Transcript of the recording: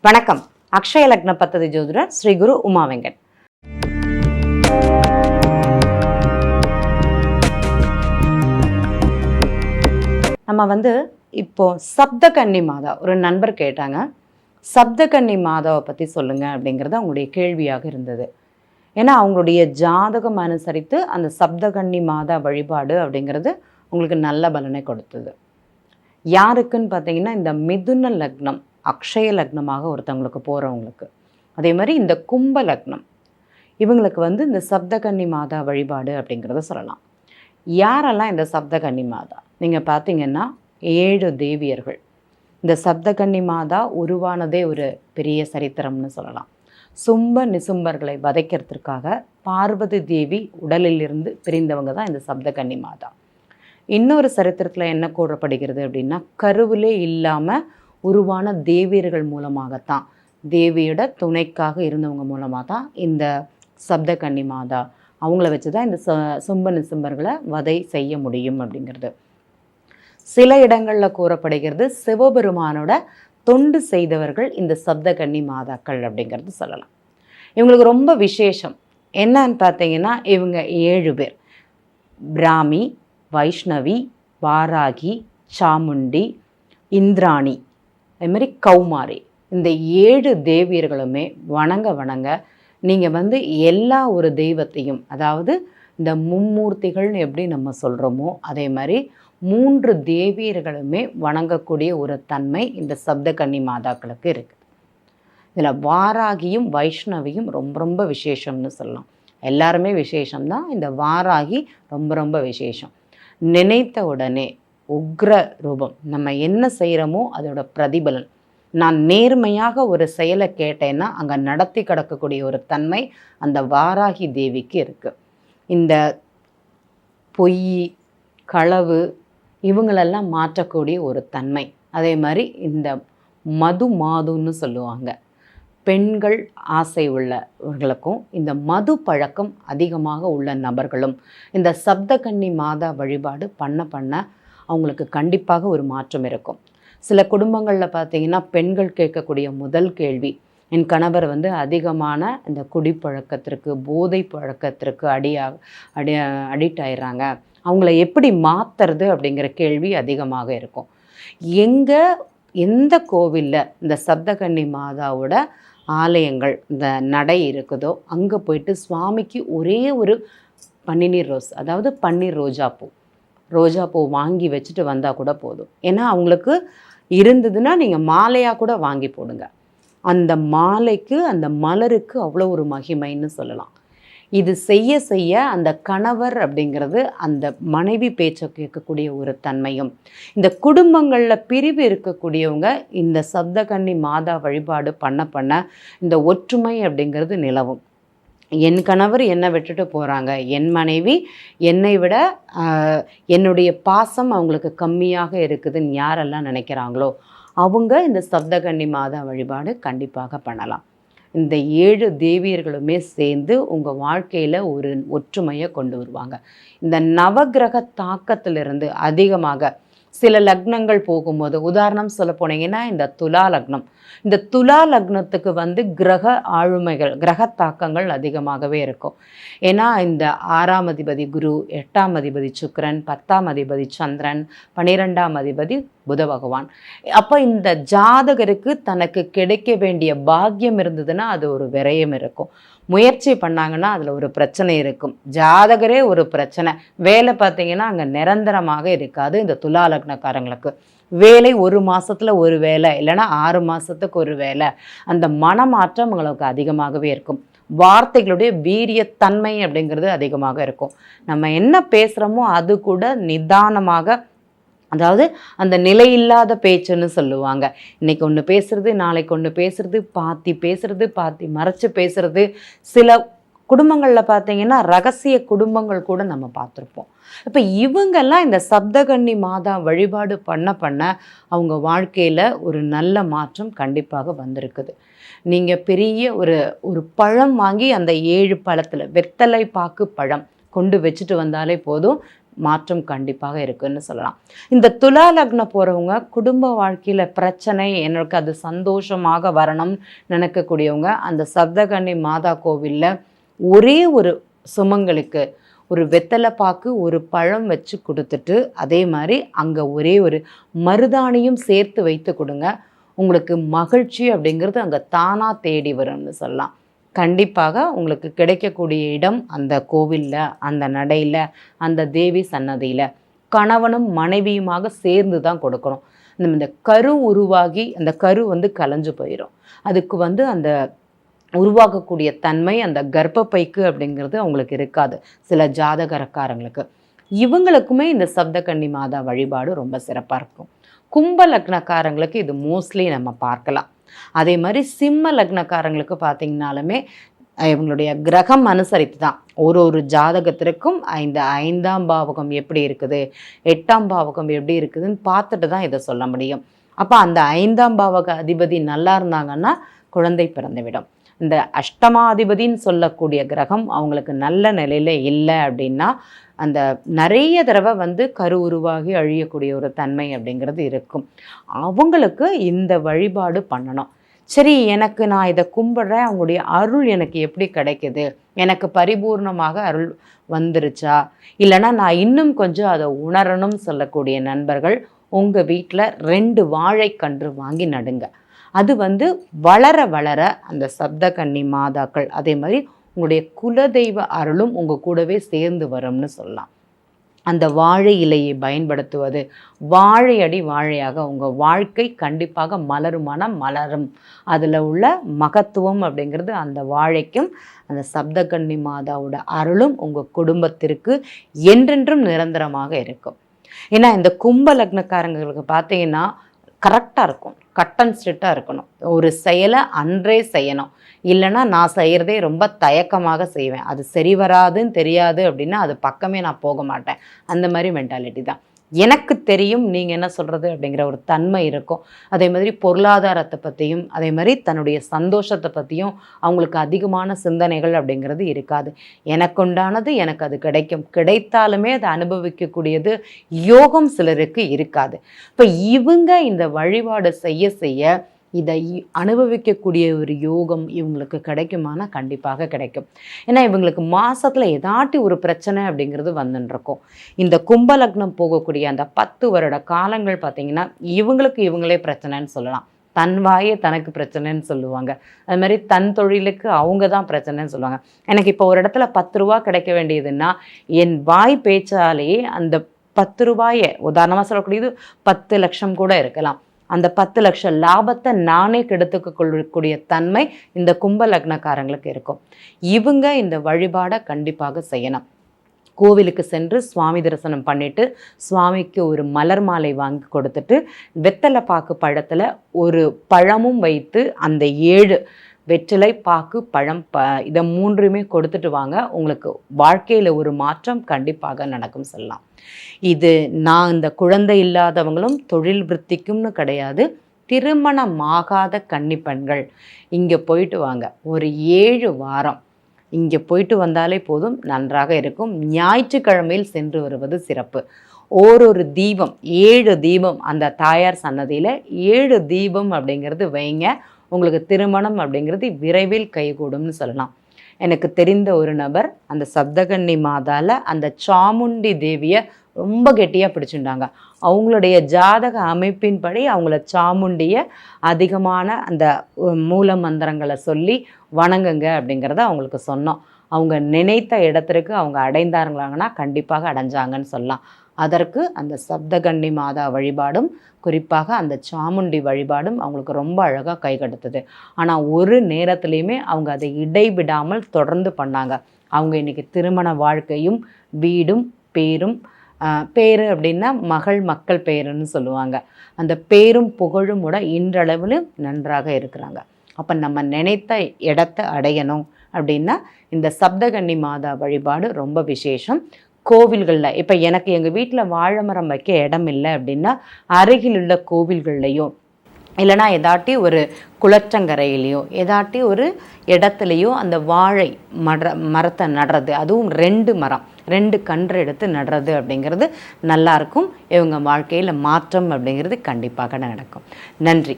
வணக்கம். அக்ஷய லக்ன பத்ததி ஜோதிடர் ஸ்ரீ குரு உமா வெங்கட். நம்ம இப்போ சப்தகன்னி மாதா ஒரு நண்பர் கேட்டாங்க, சப்தகன்னி மாதாவை பற்றி சொல்லுங்க அப்படிங்கிறது அவங்களுடைய கேள்வியாக இருந்தது. ஏன்னா அவங்களுடைய ஜாதகம் அனுசரித்து அந்த சப்தகன்னி மாதா வழிபாடு அப்படிங்கிறது உங்களுக்கு நல்ல பலனை கொடுத்தது. யாருக்குன்னு பார்த்தீங்கன்னா, இந்த மிதுன லக்னம் அக்ஷய லக்னமாக ஒருத்தவங்களுக்கு போகிறவங்களுக்கு, அதே மாதிரி இந்த கும்ப லக்னம் இவங்களுக்கு இந்த சப்தகன்னி மாதா வழிபாடு அப்படிங்கிறத சொல்லலாம். யாரெல்லாம் இந்த சப்தகன்னி மாதா நீங்கள் பார்த்தீங்கன்னா 7 தேவியர்கள். இந்த சப்தகன்னி மாதா உருவானதே ஒரு பெரிய சரித்திரம்னு சொல்லலாம். சும்ப நிசும்பர்களை வதைக்கிறதுக்காக பார்வதி தேவி உடலிலிருந்து பிரிந்தவங்க தான் இந்த சப்தகன்னி மாதா. இன்னொரு சரித்திரத்தில் என்ன கூறப்படுகிறது அப்படின்னா, கருவிலே இல்லாமல் உருவான தேவியர்கள் மூலமாகத்தான், தேவியோட துணைக்காக இருந்தவங்க மூலமாக தான் இந்த சப்தகன்னி மாதா அவங்கள வச்சு தான் இந்த சும்ப நிசும்பர்களை வதை செய்ய முடியும் அப்படிங்கிறது. சில இடங்களில் கூறப்படுகிறது சிவபெருமானோட தொண்டு செய்தவர்கள் இந்த சப்தகன்னி மாதாக்கள் அப்படிங்கிறது சொல்லலாம். இவங்களுக்கு ரொம்ப விசேஷம் என்னன்னு பார்த்தீங்கன்னா, இவங்க 7 பேர்: பிராமி, வைஷ்ணவி, வாராகி, சாமுண்டி, இந்திராணி, அதுமாதிரி கௌமாரி. இந்த 7 தேவியர்களுமே வணங்க நீங்கள் எல்லா ஒரு தெய்வத்தையும், அதாவது இந்த மும்மூர்த்திகள்னு எப்படி நம்ம சொல்கிறோமோ அதே மாதிரி 3 தேவியர்களுமே வணங்கக்கூடிய ஒரு தன்மை இந்த சப்தகன்னி மாதாக்களுக்கு இருக்குது. இதில் வாராகியும் வைஷ்ணவியும் ரொம்ப ரொம்ப விசேஷம்னு சொல்லலாம். எல்லாருமே விசேஷம்தான், இந்த வாராகி ரொம்ப விசேஷம். நினைத்த உடனே உக்ர ரூபம். நம்ம என்ன செய்கிறோமோ அதோட பிரதிபலன். நான் நேர்மையாக ஒரு செயலை கேட்டேன்னா அங்கே நடத்தி கிடக்கக்கூடிய ஒரு தன்மை அந்த வாராகி தேவிக்கு இருக்குது. இந்த பொய், களவு இவங்களெல்லாம் மாற்றக்கூடிய ஒரு தன்மை. அதே மாதிரி இந்த மது மாதுன்னு சொல்லுவாங்க. பெண்கள் ஆசை உள்ளவர்களுக்கும் இந்த மது பழக்கம் அதிகமாக உள்ள நபர்களும் இந்த சப்தகன்னி மாதா வழிபாடு பண்ண அவங்களுக்கு கண்டிப்பாக ஒரு மாற்றம் இருக்கும். சில குடும்பங்களில் பார்த்தீங்கன்னா, பெண்கள் கேட்கக்கூடிய முதல் கேள்வி, என் கணவர் அதிகமான இந்த குடிப்பழக்கத்திற்கு, போதை பழக்கத்திற்கு அடிக்ட் ஆயிடுறாங்க, அவங்கள எப்படி மாற்றுறது அப்படிங்கிற கேள்வி அதிகமாக இருக்கும். எந்த கோவிலில் இந்த சப்தகன்னி மாதாவோட ஆலயங்கள் இந்த நடை இருக்குதோ அங்கே போயிட்டு சுவாமிக்கு ஒரே ஒரு பன்னிநீர் ரோஸ், அதாவது பன்னீர் ரோஜாப்பூ வாங்கி வச்சுட்டு வந்தால் கூட போதும். ஏன்னா அவங்களுக்கு இருந்ததுன்னா நீங்கள் மாலையாக கூட வாங்கி போடுங்க. அந்த மாலைக்கு, அந்த மலருக்கு அவ்வளோ ஒரு மகிமைன்னு சொல்லலாம். இது செய்ய அந்த கணவர் அப்படிங்கிறது அந்த மனைவி பேச்சை கேட்கக்கூடிய ஒரு தன்மையும், இந்த குடும்பங்களில் பிரிவு இருக்கக்கூடியவங்க இந்த சப்தகன்னி மாதா வழிபாடு பண்ண இந்த ஒற்றுமை அப்படிங்கிறது நிலவும். என் கணவர் என்னை விட்டுட்டு போகிறாங்க, என் மனைவி என்னை விட என்னுடைய பாசம் அவங்களுக்கு கம்மியாக இருக்குதுன்னு யாரெல்லாம் நினைக்கிறாங்களோ அவங்க இந்த சப்தகன்னி மாதா வழிபாடு கண்டிப்பாக பண்ணலாம். இந்த 7 தேவியர்களுமே சேர்ந்து உங்கள் வாழ்க்கையில் ஒரு ஒற்றுமையை கொண்டு வருவாங்க. இந்த நவகிரக தாக்கத்திலிருந்து அதிகமாக சில லக்னங்கள் போகும்போது, உதாரணம் சொல்ல போனீங்கன்னா இந்த துலா லக்னம், இந்த துலா லக்னத்துக்கு கிரக ஆளுமைகள், கிரக தாக்கங்கள் அதிகமாகவே இருக்கும். ஏன்னா இந்த 6ஆம் அதிபதி குரு, 8ஆம் அதிபதி சுக்கிரன், 10ஆம் அதிபதி சந்திரன், 12ஆம் அதிபதி புத பகவான். அப்போ இந்த ஜாதகருக்கு தனக்கு கிடைக்க வேண்டிய பாக்கியம் இருந்ததுன்னா அது ஒரு விரயம் இருக்கும். முயற்சி பண்ணாங்கன்னா அதில் ஒரு பிரச்சனை இருக்கும். ஜாதகரே ஒரு பிரச்சனை, வேலை பார்த்தீங்கன்னா அங்கே நிரந்தரமாக இருக்காது. இந்த துலா லக்னக்காரங்களுக்கு வேலை 1 மாதத்தில் ஒரு வேலை, இல்லைன்னா 6 மாதத்துக்கு ஒரு வேலை. அந்த மனமாற்றம் உங்களுக்கு அதிகமாகவே இருக்கும். வார்த்தைகளுடைய வீரியத்தன்மை அப்படிங்கிறது அதிகமாக இருக்கும். நம்ம என்ன பேசுகிறோமோ அது கூட நிதானமாக, அதாவது அந்த நிலையில்லாத பேச்சுன்னு சொல்லுவாங்க. இன்றைக்கி ஒன்று பேசுகிறது, நாளைக்கு ஒன்று பேசுகிறது, பாத்தி மறைச்சு பேசுகிறது. சில குடும்பங்களில் பார்த்தீங்கன்னா ரகசிய குடும்பங்கள் கூட நம்ம பார்த்துருப்போம். இப்போ இவங்கெல்லாம் இந்த சப்தகன்னி மாதா வழிபாடு பண்ண அவங்க வாழ்க்கையில் ஒரு நல்ல மாற்றம் கண்டிப்பாக வந்திருக்குது. நீங்கள் பெரிய ஒரு பழம் வாங்கி அந்த 7 பழத்தில் வெத்தலை பாக்கு பழம் கொண்டு வச்சுட்டு வந்தாலே போதும், மாற்றம் கண்டிப்பாக இருக்குன்னு சொல்லலாம். இந்த துலா லக்னம் போகிறவங்க குடும்ப வாழ்க்கையில் பிரச்சனை, எனக்கு அது சந்தோஷமாக வரணும்னு நினைக்கக்கூடியவங்க அந்த சப்தகன்னி மாதா கோவிலில் ஒரே ஒரு சுமங்களுக்கு ஒரு வெத்தலை பாக்கு ஒரு பழம் வச்சு கொடுத்துட்டு, அதே மாதிரி அங்கே ஒரே ஒரு மருதாணியும் சேர்த்து வைத்து கொடுங்க. உங்களுக்கு மகிழ்ச்சி அப்படிங்கிறது அங்கே தானாக தேடி வரும்னு சொல்லலாம். கண்டிப்பாக உங்களுக்கு கிடைக்கக்கூடிய இடம் அந்த கோவிலில், அந்த நடையில், அந்த தேவி சன்னதியில் கணவனும் மனைவியுமாக சேர்ந்து தான் கொடுக்கணும். இந்த கரு உருவாகி அந்த கரு கலைஞ்சு போயிடும். அதுக்கு அந்த உருவாக்கக்கூடிய தன்மை அந்த கர்ப்பப்பைக்கு அப்படிங்கிறது அவங்களுக்கு இருக்காது சில ஜாதகரக்காரங்களுக்கு. இவங்களுக்குமே இந்த சப்தகன்னி மாதா வழிபாடு ரொம்ப சிறப்பாக இருக்கும். கும்ப லக்னக்காரங்களுக்கு இது மோஸ்ட்லி நம்ம பார்க்கலாம். அதே மாதிரி சிம்ம லக்னக்காரங்களுக்கு பார்த்திங்கனாலுமே இவங்களுடைய கிரகம் அனுசரித்து தான் ஒரு ஜாதகத்திற்கும் இந்த 5ஆம் பாவகம் எப்படி இருக்குது, 8ஆம் பாவகம் எப்படி இருக்குதுன்னு பார்த்துட்டு தான் இதை சொல்ல முடியும். அப்போ அந்த 5ஆம் பாவக அதிபதி நல்லா இருந்தாங்கன்னா குழந்தை பிறந்துவிடும். இந்த அஷ்டமாதிபதின்னு சொல்லக்கூடிய கிரகம் அவங்களுக்கு நல்ல நிலையில் இல்லை அப்படின்னா அந்த நிறைய தடவை கரு உருவாகி அழியக்கூடிய ஒரு தன்மை அப்படிங்கிறது இருக்கும். அவங்களுக்கு இந்த வழிபாடு பண்ணணும். சரி, எனக்கு நான் இதை கும்பிட்றேன், அவங்களுடைய அருள் எனக்கு எப்படி கிடைக்குது, எனக்கு பரிபூர்ணமாக அருள் வந்துருச்சா, இல்லைனா நான் இன்னும் கொஞ்சம் அதை உணரணும்னு சொல்லக்கூடிய நண்பர்கள் உங்கள் வீட்டில் 2 வாழைக்கன்று வாங்கி நடுங்க. அது வளர வளர அந்த சப்தகன்னி மாதாக்கள் அதே மாதிரி உங்களுடைய குலதெய்வ அருளும் உங்கள் கூடவே சேர்ந்து வரும்னு சொல்லலாம். அந்த வாழை இலையை பயன்படுத்துவது, வாழையடி வாழையாக உங்கள் வாழ்க்கை கண்டிப்பாக மலரும். அதில் உள்ள மகத்துவம் அப்படிங்கிறது அந்த வாழைக்கும் அந்த சப்தகன்னி மாதாவோட அருளும் உங்கள் குடும்பத்திற்கு என்றென்றும் நிரந்தரமாக இருக்கும். ஏன்னா இந்த கும்ப லக்னக்காரங்களுக்கு பார்த்தீங்கன்னா கரெக்டாக இருக்கும், கட் அண்ட் ஸ்ட்ரிக்டாக இருக்கணும். ஒரு செயலை அன்றே செய்யணும், இல்லைன்னா நான் செய்கிறதே ரொம்ப தயக்கமாக செய்வேன், அது சரி வராதுன்னு தெரியாது அப்படின்னா அது பக்கமே நான் போக மாட்டேன். அந்த மாதிரி மென்டாலிட்டி தான். எனக்கு தெரியும் நீங்கள் என்ன சொல்கிறது அப்படிங்கிற ஒரு தன்மை இருக்கும். அதே மாதிரி பொருளாதாரத்தை பற்றியும் அதே மாதிரி தன்னுடைய சந்தோஷத்தை பற்றியும் அவங்களுக்கு அதிகமான சிந்தனைகள் அப்படிங்கிறது இருக்காது. எனக்கு உண்டானது எனக்கு அது கிடைக்கும், கிடைத்தாலுமே அதை அனுபவிக்கக்கூடியது யோகம் சிலருக்கு இருக்காது. இப்போ இவங்க இந்த வழிபாடு செய்ய செய்ய இதை அனுபவிக்கக்கூடிய ஒரு யோகம் இவங்களுக்கு கிடைக்குமானா கண்டிப்பாக கிடைக்கும். ஏன்னா இவங்களுக்கு மாதத்தில் ஏதாட்டி ஒரு பிரச்சனை அப்படிங்கிறது வந்துருக்கும். இந்த கும்ப லக்னம் போகக்கூடிய அந்த 10 வருட காலங்கள் பார்த்திங்கன்னா இவங்களுக்கு இவங்களே பிரச்சனைன்னு சொல்லலாம். தன் வாயே தனக்கு பிரச்சனைன்னு சொல்லுவாங்க. அது மாதிரி தன் தொழிலுக்கு அவங்க தான் பிரச்சனைன்னு சொல்லுவாங்க. எனக்கு இப்போ ஒரு இடத்துல 10 ரூபா கிடைக்க வேண்டியதுன்னா என் வாய் பேச்சாலேயே அந்த 10 ரூபாயை உதாரணமாக சொல்லக்கூடியது 10 லட்சம் கூட இருக்கலாம். அந்த 10 லட்சம் லாபத்தை நானே கெடுத்துக்க கொள்ளக்கூடிய தன்மை இந்த கும்ப லக்னக்காரங்களுக்கு இருக்கும். இவங்க இந்த வழிபாடை கண்டிப்பாக செய்யணும். கோவிலுக்கு சென்று சுவாமி தரிசனம் பண்ணிவிட்டு சுவாமிக்கு ஒரு மலர் மாலை வாங்கி கொடுத்துட்டு வெத்தலை பாக்கு பழத்தில் ஒரு பழமும் வைத்து அந்த 7 வெற்றிலை பாக்கு பழம் இதை 3மே கொடுத்துட்டு வாங்க. உங்களுக்கு வாழ்க்கையில் ஒரு மாற்றம் கண்டிப்பாக நடக்கும் சொல்லலாம். இது நான் இந்த குழந்தை இல்லாதவங்களும் தொழில் விருத்திக்கும்னு கிடையாது, திருமணமாகாத கன்னிப்பெண்கள் இங்கே போயிட்டு வாங்க. ஒரு 7 வாரம் இங்கே போயிட்டு வந்தாலே போதும், நன்றாக இருக்கும். ஞாயிற்றுக்கிழமையில் சென்று வருவது சிறப்பு. ஒரு தீபம் 7 தீபம் அந்த தாயார் சன்னதியில் 7 தீபம் அப்படிங்கிறது வைங்க. உங்களுக்கு திருமணம் அப்படிங்கிறது விரைவில் கைகூடும்னு சொல்லலாம். எனக்கு தெரிந்த ஒரு நபர் அந்த சப்தகன்னி மாதாவில் அந்த சாமுண்டி தேவியை ரொம்ப கெட்டியாக பிடிச்சுட்டாங்க. அவங்களுடைய ஜாதக அமைப்பின்படி அவங்கள சாமுண்டியை அதிகமான அந்த மூல மந்திரங்களை சொல்லி வணங்குங்க அப்படிங்கிறத அவங்களுக்கு சொன்னோம். அவங்க நினைத்த இடத்திற்கு அவங்க அடைந்தார்களாங்கன்னா கண்டிப்பாக அடைஞ்சாங்கன்னு சொல்லலாம். அதற்கு அந்த சப்தகன்னி மாதா வழிபாடும் குறிப்பாக அந்த சாமுண்டி வழிபாடும் அவங்களுக்கு ரொம்ப அழகாக கை கடுத்தது. ஆனால் ஒரு நேரத்துலையுமே அவங்க அதை இடைவிடாமல் தொடர்ந்து பண்ணாங்க. அவங்க இன்றைக்கி திருமண வாழ்க்கையும் வீடும் பேரும், பேர் அப்படின்னா மக்கள் பேருன்னு சொல்லுவாங்க, அந்த பேரும் புகழும் கூட இன்றளவிலும் நன்றாக இருக்கிறாங்க. அப்போ நம்ம நினைத்த இடத்தை அடையணும் அப்படின்னா இந்த சப்தகன்னி மாதா வழிபாடு ரொம்ப விசேஷம். கோவில்களில் இப்போ எனக்கு எங்கள் வீட்டில் வாழை மரம் வைக்க இடம் இல்லை அப்படின்னா அருகில் உள்ள கோவில்கள்லையோ இல்லைனா ஏதாட்டி ஒரு குளற்றங்கரையிலையோ ஏதாட்டி ஒரு இடத்துலையோ அந்த வாழை மரத்தை நடுறது, அதுவும் 2 மரம் 2 கன்று எடுத்து நடுறது அப்படிங்கிறது நல்லாயிருக்கும். இவங்க வாழ்க்கையில் மாற்றம் அப்படிங்கிறது கண்டிப்பாக நடக்கும். நன்றி.